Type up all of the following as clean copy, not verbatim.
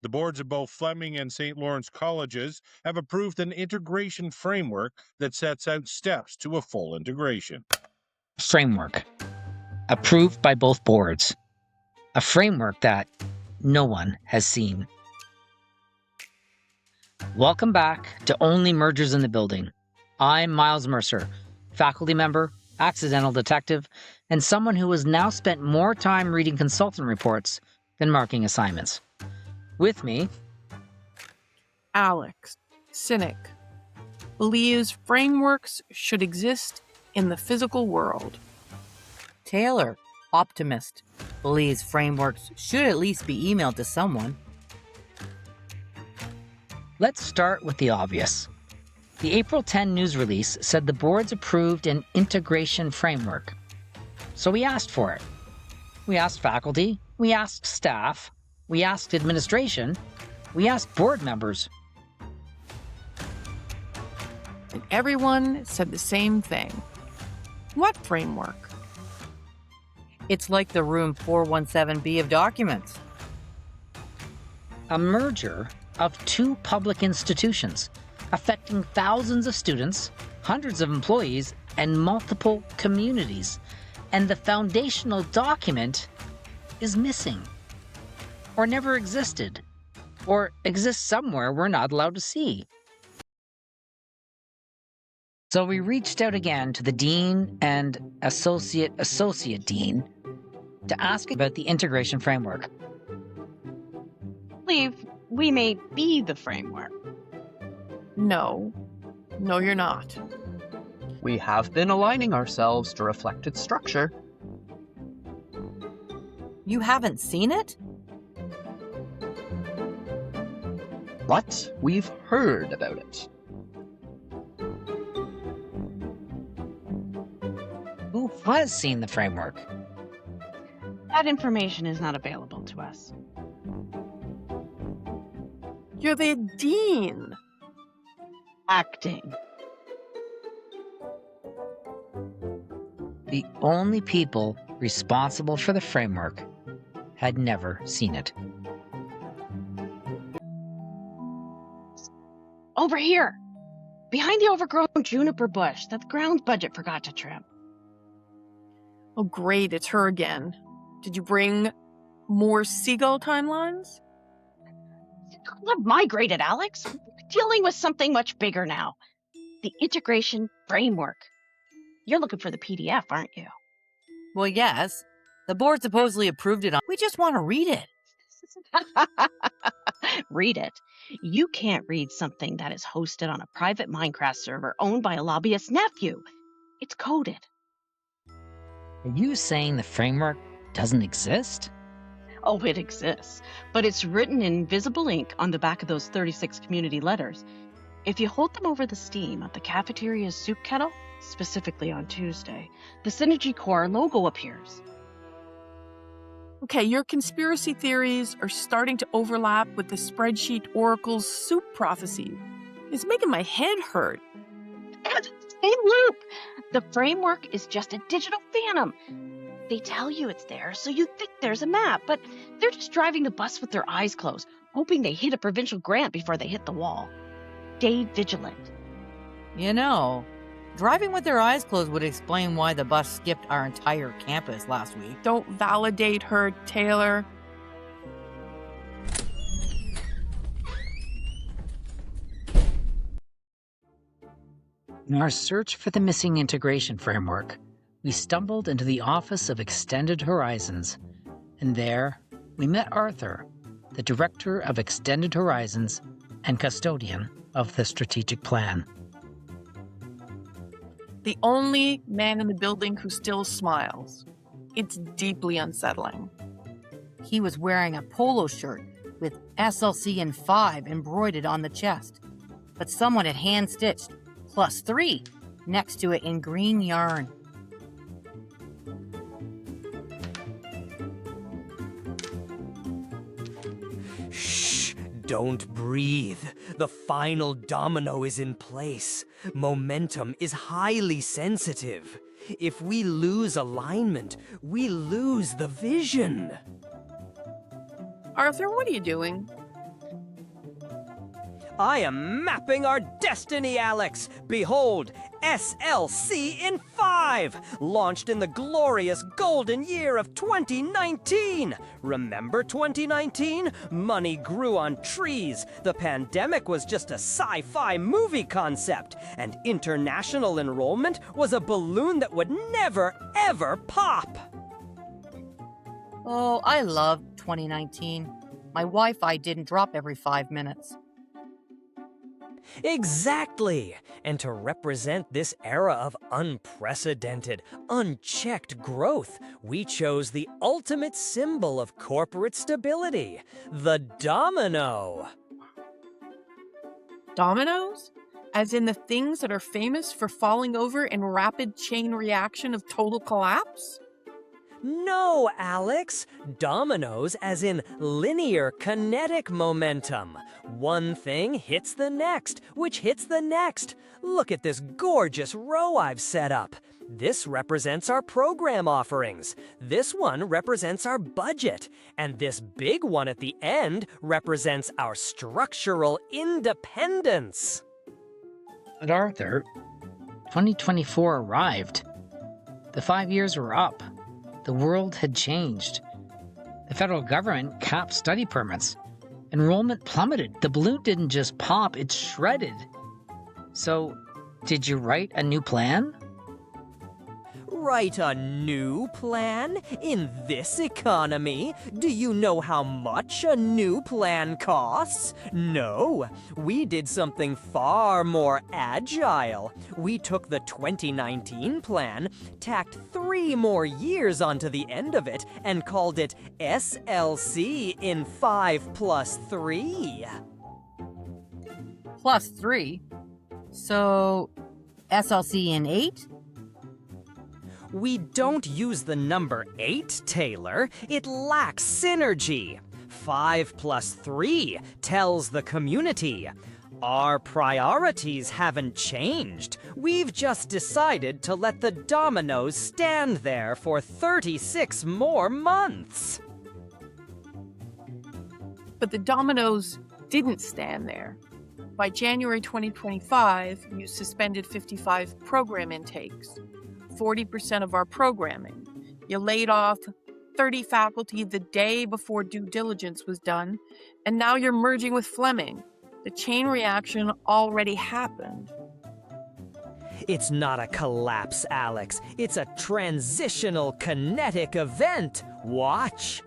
The boards of both Fleming and St. Lawrence colleges have approved an integration framework that sets out steps to a full integration. Framework. Approved by both boards. A framework that no one has seen. Welcome back to Only Mergers in the Building. I'm Miles Mercer, faculty member, accidental detective, and someone who has now spent more time reading consultant reports than marking assignments. With me, Alex, cynic, believes frameworks should exist in the physical world. Taylor, optimist, believes frameworks should at least be emailed to someone. let's start with the obvious. The April 10 news release said the boards approved an integration framework. So we asked for it. We asked faculty, we asked staff, we asked administration, we asked board members. And everyone said the same thing. What framework? It's like the room 417B of documents. A merger of two public institutions affecting thousands of students, hundreds of employees, and multiple communities. And the foundational document is missing, or never existed, or exists somewhere we're not allowed to see. So we reached out again to the dean and associate dean to ask about the integration framework. I believe we may be the framework. No, you're not. We have been aligning ourselves to reflect its structure. You haven't seen it? But we've heard about it. Who has seen the framework? That information is not available to us. You're the dean. Acting. The only people responsible for the framework had never seen it. Over here, behind the overgrown juniper bush that the grounds budget forgot to trim. Oh, great, it's her again. Did you bring more seagull timelines? I've migrated, Alex. We're dealing with something much bigger now. The integration framework. You're looking for the PDF, aren't you? Well, yes. The board supposedly approved it. We just want to read it. Read it. You can't read something that is hosted on a private Minecraft server owned by a lobbyist's nephew. It's coded. Are you saying the framework doesn't exist? Oh, it exists, but it's written in invisible ink on the back of those 36 community letters. If you hold them over the steam of the cafeteria's soup kettle, specifically on Tuesday, the Synergy Core logo appears. Okay, your conspiracy theories are starting to overlap with the spreadsheet oracle's soup prophecy. It's making my head hurt. Same loop. The framework is just a digital phantom. They tell you it's there, so you think there's a map, but they're just driving the bus with their eyes closed, hoping they hit a provincial grant before they hit the wall. Stay vigilant. You know, driving with their eyes closed would explain why the bus skipped our entire campus last week. Don't validate her, Taylor. In our search for the missing integration framework, we stumbled into the office of Extended Horizons, and there we met Arthur, the director of Extended Horizons and custodian of the strategic plan. The only man in the building who still smiles. It's deeply unsettling. He was wearing a polo shirt with SLC and 5 embroidered on the chest, but someone had hand-stitched +3 next to it in green yarn. Shh! Don't breathe. The final domino is in place. Momentum is highly sensitive. If we lose alignment, we lose the vision. Arthur, what are you doing? I am mapping our destiny, Alex. Behold, SLC in 5, launched in the glorious golden year of 2019. Remember 2019? Money grew on trees. The pandemic was just a sci-fi movie concept, and international enrollment was a balloon that would never, ever pop. Oh, I love 2019. My Wi-Fi didn't drop every 5 minutes. Exactly! And to represent this era of unprecedented, unchecked growth, we chose the ultimate symbol of corporate stability, the domino. Dominoes? As in the things that are famous for falling over in rapid chain reaction of total collapse? No, Alex. Dominoes as in linear kinetic momentum. One thing hits the next, which hits the next. Look at this gorgeous row I've set up. This represents our program offerings. This one represents our budget. And this big one at the end represents our structural independence. But Arthur, 2024 arrived. The 5 years were up. The world had changed. The federal government capped study permits. Enrollment plummeted. The balloon didn't just pop, it shredded. So, did you write a new plan? Write a new plan? In this economy? Do you know how much a new plan costs? No, we did something far more agile. We took the 2019 plan, tacked 3 more years onto the end of it, and called it SLC in 5 plus 3. Plus 3? So, SLC in 8? We don't use the number 8, Taylor. It lacks synergy. 5 plus 3 tells the community. Our priorities haven't changed. We've just decided to let the dominoes stand there for 36 more months. But the dominoes didn't stand there. By January 2025, you suspended 55 program intakes, 40% of our programming. You laid off 30 faculty the day before due diligence was done, and now you're merging with Fleming. The chain reaction already happened. It's not a collapse, Alex. It's a transitional kinetic event. Watch.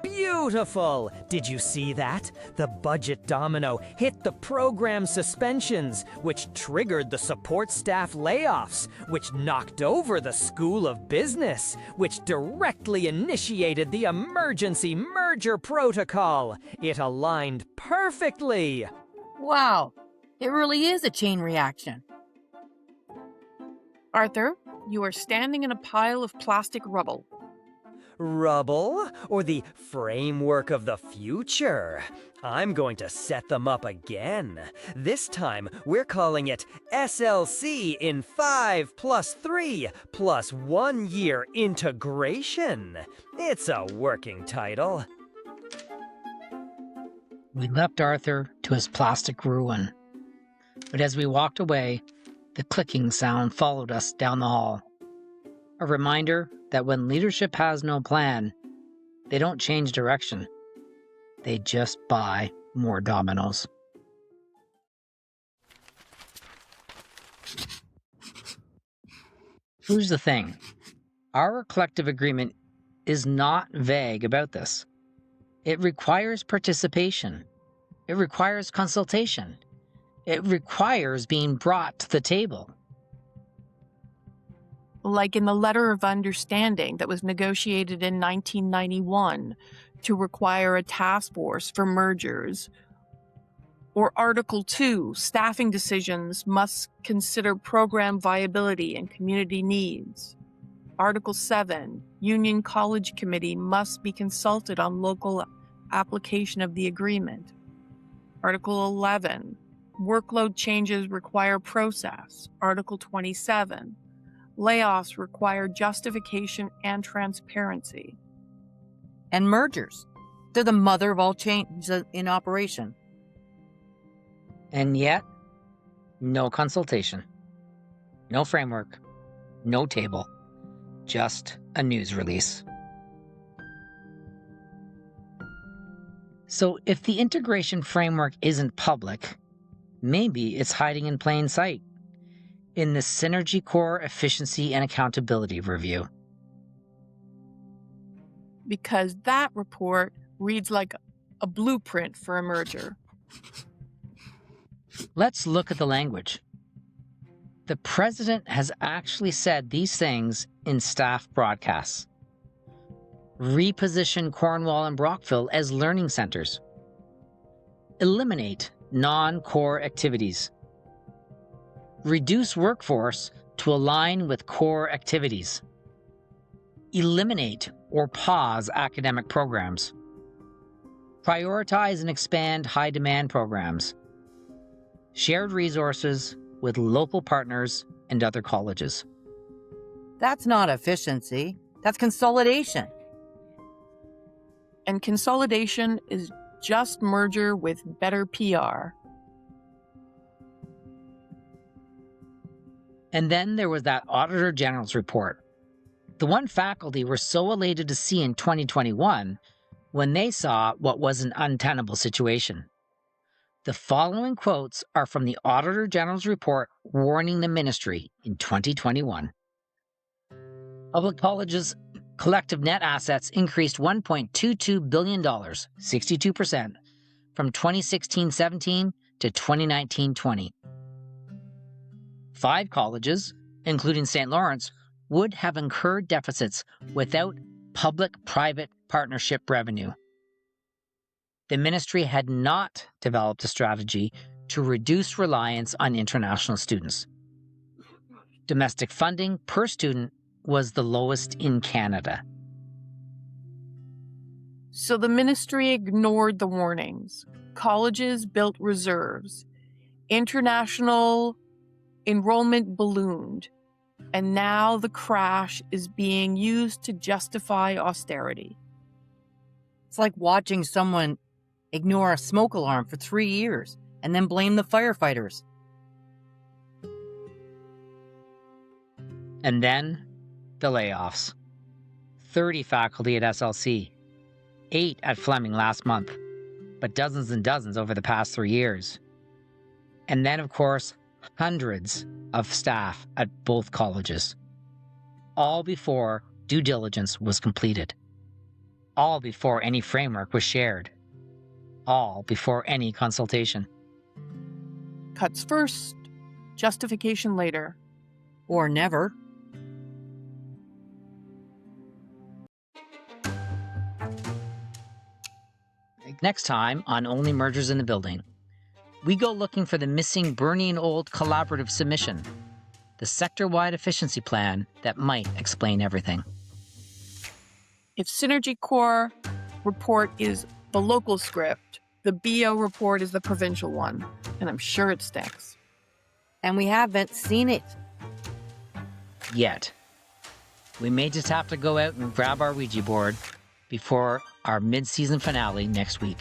Beautiful! Did you see that? The budget domino hit the program suspensions, which triggered the support staff layoffs, which knocked over the School of Business, which directly initiated the emergency merger protocol. It aligned perfectly. Wow, it really is a chain reaction. Arthur, you are standing in a pile of plastic rubble. Rubble, or the framework of the future? I'm going to set them up again. This time, we're calling it SLC in 5 plus 3 plus 1 year integration. It's a working title. We left Arthur to his plastic ruin. But as we walked away, the clicking sound followed us down the hall. A reminder that when leadership has no plan, they don't change direction. They just buy more dominoes. Here's the thing. Our collective agreement is not vague about this. It requires participation. It requires consultation. It requires being brought to the table. Like in the letter of understanding that was negotiated in 1991 to require a task force for mergers. Or Article 2, staffing decisions must consider program viability and community needs. Article 7, Union College Committee must be consulted on local application of the agreement. Article 11, workload changes require process. Article 27, Layoffs require justification and transparency. And mergers. They're the mother of all changes in operation. And yet, no consultation, no framework, no table, just a news release. So if the integration framework isn't public, maybe it's hiding in plain sight in the Synergy Core Efficiency and Accountability Review. Because that report reads like a blueprint for a merger. Let's look at the language. The president has actually said these things in staff broadcasts. Reposition Cornwall and Brockville as learning centers. Eliminate non-core activities. Reduce workforce to align with core activities. Eliminate or pause academic programs. Prioritize and expand high-demand programs. Shared resources with local partners and other colleges. That's not efficiency. That's consolidation. And consolidation is just merger with better PR. And then there was that Auditor General's report. The one faculty were so elated to see in 2021 when they saw what was an untenable situation. The following quotes are from the Auditor General's report warning the ministry in 2021. Public colleges' collective net assets increased $1.22 billion, 62%, from 2016-17 to 2019-20. 5 colleges, including St. Lawrence, would have incurred deficits without public-private partnership revenue. The ministry had not developed a strategy to reduce reliance on international students. Domestic funding per student was the lowest in Canada. So the ministry ignored the warnings. Colleges built reserves. International enrollment ballooned. And now the crash is being used to justify austerity. It's like watching someone ignore a smoke alarm for 3 years and then blame the firefighters. And then the layoffs. 30 faculty at SLC, 8 at Fleming last month, but dozens and dozens over the past 3 years. And then, of course, hundreds of staff at both colleges. All before due diligence was completed. All before any framework was shared. All before any consultation. Cuts first, justification later. Or never. Next time on Only Mergers in the Building, we go looking for the missing Bernie and Old collaborative submission, the sector-wide efficiency plan that might explain everything. If Synergy Core report is the local script, the BO report is the provincial one, and I'm sure it stinks. And we haven't seen it. Yet. We may just have to go out and grab our Ouija board before our mid-season finale next week.